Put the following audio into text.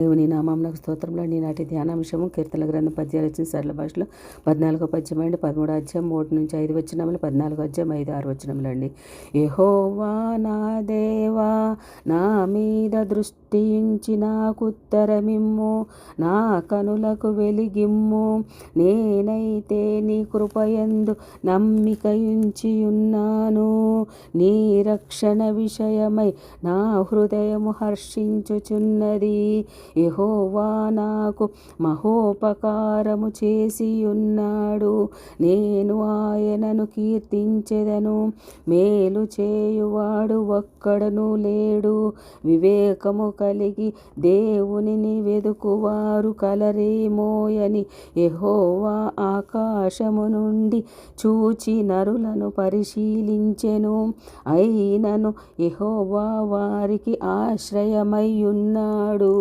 దేవుని నామమునకు స్తోత్రములు. ఈనాటి ధ్యానాంశము కీర్తనల గ్రంథం పద్యాలు వచ్చిన సరళ భాషలో 14వ పద్యం అండి. 13వ అధ్యాయం 3 నుంచి 5 వచనములు, 14వ అధ్యాయం 5, 6 వచనములు అండి. యెహోవా నా దేవా, నా మీద దృష్టి ఉంచి నాకుత్తరమిమ్ము, నా కనులకు వెలిగిమ్ము. నేనైతే నీ కృపయందు నమ్మికయుంచి ఉన్నాను. నీ రక్షణ విషయమై నా హృదయము హర్షించుచున్నది. యెహోవా నాకు మహోపకారము చేసి ఉన్నాడు. నేను ఆయనను కీర్తించెదను. మేలు చేయువాడు ఒక్కడును లేడు. వివేకము కలిగి దేవునిని వెదుకువారు కలరేమోయని యెహోవా ఆకాశము నుండి చూచి నరులను పరిశీలించెను. అయినను యెహోవా వారికి ఆశ్రయమై ఉన్నాడు.